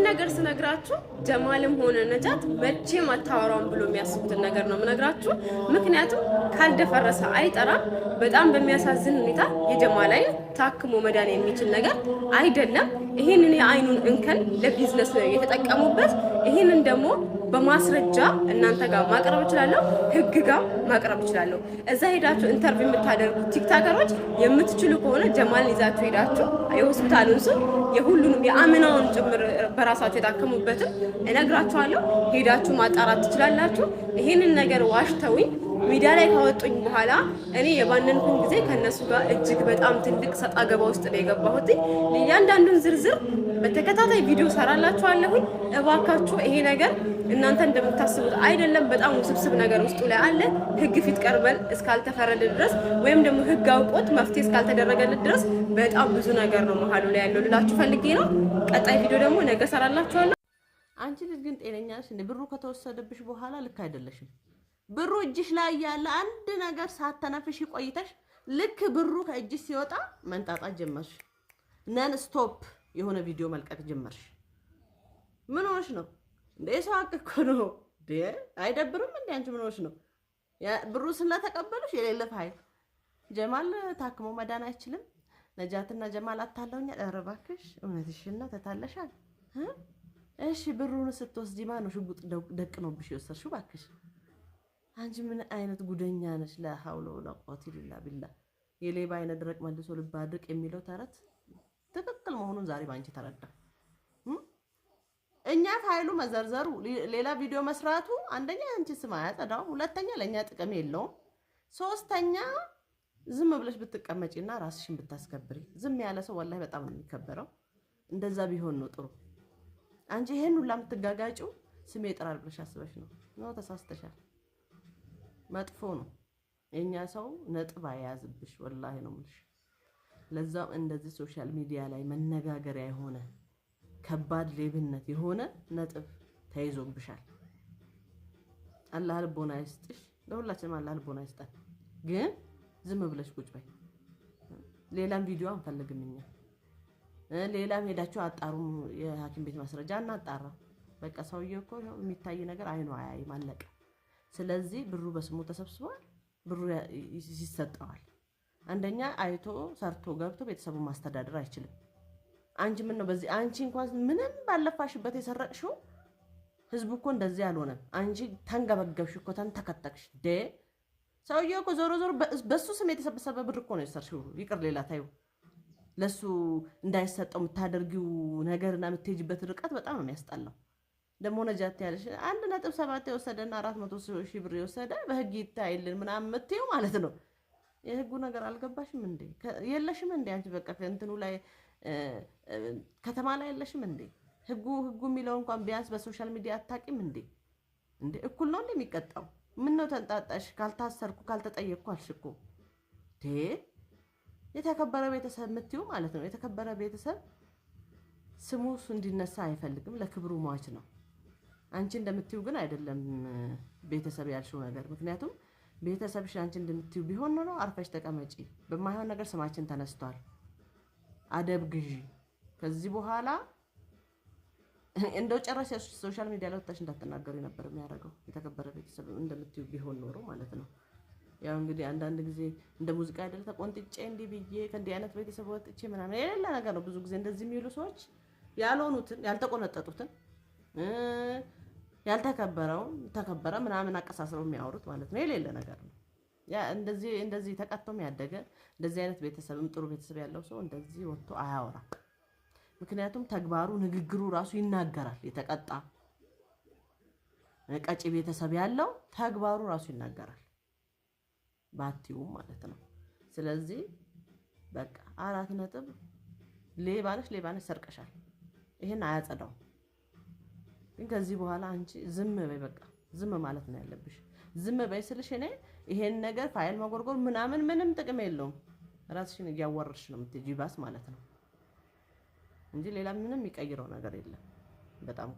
ነገር ስነግራችሁ ጀማልም ሆነ ነጃት መቼም አታወራም ብሎ የሚያስቡትን ነገር ነው የምነግራችሁ። ምክንያቱም ካልደፈረሰ አይጠራም። በጣም በሚያሳዝን ሁኔታ የጀማል አይን ታክሞ መዳን የሚችል ነገር አይደለም። ይሄንን የአይኑን እንከን ለቢዝነስ ነው የተጠቀሙበት። ይሄንን ደግሞ በማስረጃ እናንተ ጋር ማቅረብ እችላለሁ፣ ህግ ጋር ማቅረብ እችላለሁ። እዛ ሄዳችሁ ኢንተርቪው የምታደርጉ ቲክቶከሮች የምትችሉ ከሆነ ጀማልን ይዛችሁ ሄዳችሁ የሆስፒታሉን ስም የሁሉንም የአምናውን ጭምር በራሳችሁ የታከሙበትን እነግራችኋለሁ። ሄዳችሁ ማጣራት ትችላላችሁ። ይሄንን ነገር ዋሽተውኝ ሚዲያ ላይ ካወጡኝ በኋላ እኔ የባነንኩኝ ጊዜ ከነሱ ጋር እጅግ በጣም ትልቅ ሰጣ ገባ ውስጥ ነው የገባሁት። እያንዳንዱን ዝርዝር በተከታታይ ቪዲዮ ሰራላችኋለሁኝ። እባካችሁ ይሄ ነገር እናንተ እንደምታስቡት አይደለም። በጣም ውስብስብ ነገር ውስጡ ላይ አለ። ህግ ፊት ቀርበን እስካልተፈረደ ድረስ ወይም ደግሞ ህግ አውቆት መፍትሄ እስካልተደረገለት ድረስ በጣም ብዙ ነገር ነው መሀሉ ላይ ያለው ልላችሁ ፈልጌ ነው። ቀጣይ ቪዲዮ ደግሞ ነገ ሰራላችኋለሁ። አንቺ ልጅ ግን ጤነኛ ነሽ እንዴ? ብሩ ከተወሰደብሽ በኋላ ልክ አይደለሽም። ብሩ እጅሽ ላይ ያለ አንድ ነገር ሳተነፍሽ ቆይተሽ ልክ ብሩ ከእጅሽ ሲወጣ መንጣጣት ጀመርሽ። ነን ስቶፕ የሆነ ቪዲዮ መልቀቅ ጀመርሽ። ምን ሆነሽ ነው እንዴ? ሰው አቅኮ ነው እንዴ? አይደብርም እንዴ? አንቺ ምን ሆነሽ ነው? ብሩ ስለተቀበሉሽ የሌለ ፋይል ጀማል ታክሞ መዳን አይችልም። ነጃትና ጀማል አታለውኛል። ኧረ እባክሽ እውነትሽን ነው ተታለሻል። እሺ ብሩን ስትወስጂ ማን ነው ሽጉጥ ደቅኖብሽ የወሰድሽው? እባክሽ አንቺ ምን አይነት ጉደኛ ነሽ? ላ ሐውለ ወላ ቁወተ ኢላ ቢላህ። የሌባ አይነ ደረቅ መልሶ ልብ አድርቅ የሚለው ተረት ትክክል መሆኑን ዛሬ ባንቺ ተረዳ። እኛ ፋይሉ መዘርዘሩ ሌላ ቪዲዮ መስራቱ አንደኛ አንቺ ስም አያጸዳው፣ ሁለተኛ ለኛ ጥቅም የለውም፣ ሶስተኛ ዝም ብለሽ ብትቀመጪና ራስሽን ብታስከብሪ። ዝም ያለ ሰው ወላሂ በጣም ነው የሚከበረው። እንደዛ ቢሆን ነው ጥሩ። አንቺ ይሄን ሁላ የምትጋጋጪው ስሜ ይጥራል ብለሽ አስበሽ ነው። ተሳስተሻል። መጥፎ ነው። የኛ ሰው ነጥብ አያዝብሽ ወላሂ ነው የምልሽ። ለዛው እንደዚህ ሶሻል ሚዲያ ላይ መነጋገሪያ የሆነ ከባድ ሌብነት የሆነ ነጥብ ተይዞብሻል። አላህ ልቦና ይስጥሽ። ለሁላችንም አላህ ልቦና ይስጣል። ግን ዝም ብለሽ ቁጭ በይ። ሌላም ቪዲዮ አንፈልግም እኛ። ሌላም ሄዳችሁ አጣሩ። የሐኪም ቤት ማስረጃ እናጣራ። በቃ ሰውዬው እኮ የሚታይ ነገር አይኑ አያይም አለቀ። ስለዚህ ብሩ በስሙ ተሰብስቧል። ብሩ ይሰጠዋል። አንደኛ አይቶ ሰርቶ ገብቶ ቤተሰቡን ማስተዳደር አይችልም። አንቺ ምን ነው በዚህ አንቺ እንኳን ምንም ባለፋሽበት የሰረቅሽው ህዝቡ እኮ እንደዚህ አልሆነም። አንቺ ተንገበገብሽ እኮ ተንተከተክሽ። ሰውዬው እኮ ዞሮ ዞሮ በሱ ስም የተሰበሰበ ብር እኮ ነው የሰርሽው። ይቅር ሌላ ታዩ ለሱ እንዳይሰጠው የምታደርጊው ነገርና የምትሄጂበት ርቀት በጣም ነው የሚያስጠላው። ደሞ ነጃት ያለሽ 1.7 የወሰደና 400,000 ብር የወሰደ በህግ ይታይልን ምናምን መጥተው ማለት ነው። የህጉ ነገር አልገባሽም እንዴ? የለሽም እንዴ አንቺ? በቃ እንትኑ ላይ ከተማ ላይ የለሽም እንዴ? ህጉ የሚለው እንኳን ቢያንስ በሶሻል ሚዲያ አታቂም እንዴ? እኩል ነው እንዴ የሚቀጣው? ምን ነው ተንጣጣሽ? ካልታሰርኩ ካልተጠየቅኩ አልሽኮ የተከበረ ቤተሰብ ምትዩ ማለት ነው። የተከበረ ቤተሰብ ስሙስ እንዲነሳ አይፈልግም። ለክብሩ ሟች ነው። አንቺ እንደምትዩ ግን አይደለም ቤተሰብ ያልሽው ነገር። ምክንያቱም ቤተሰብሽ አንቺ እንደምትዩ ቢሆን ነው አርፈሽ ተቀመጪ። በማይሆን ነገር ስማችን ተነስቷል። አደብ ግዢ። ከዚህ በኋላ እንደው ጨራሽ ሶሻል ሚዲያ ላይ ወጣሽ እንዳትናገሩ ነበር የሚያደርገው። የተከበረ ቤተሰብ እንደምትዩ ቢሆን ኖሮ ማለት ነው። ያው እንግዲህ አንዳንድ ጊዜ እንደ ሙዚቃ አይደል ተቆንጥጬ እንዲህ ብዬ ከእንዲህ አይነት ቤተሰብ ወጥቼ ምናምን የሌላ ነገር ነው። ብዙ ጊዜ እንደዚህ የሚሉ ሰዎች ያልሆኑትን ያልተቆነጠጡትን ያልተከበረውን ተከበረ ምናምን አቀሳስረው የሚያወሩት ማለት ነው። የሌለ ነገር ነው። ያ እንደዚህ ተቀጥቶም ያደገ እንደዚህ አይነት ቤተሰብም ጥሩ ቤተሰብ ያለው ሰው እንደዚህ ወጥቶ አያወራም። ምክንያቱም ተግባሩ ንግግሩ ራሱ ይናገራል። የተቀጣ ቀጪ ቤተሰብ ያለው ተግባሩ ራሱ ይናገራል። ባቲው ማለት ነው። ስለዚህ በቃ 4 ነጥብ ሌባነሽ ሰርቀሻል። ይሄን አያጸዳው። ግን ከዚህ በኋላ አንቺ ዝም በይ። በቃ ዝም ማለት ነው ያለብሽ። ዝም በይ ስልሽ እኔ ይሄን ነገር ፋይል ማጎርጎር ምንም ጥቅም የለውም። ራስሽን እያወረርሽ ነው የምትጂ ባስ ማለት ነው እንጂ ሌላ ምንም የሚቀይረው ነገር የለም። በጣም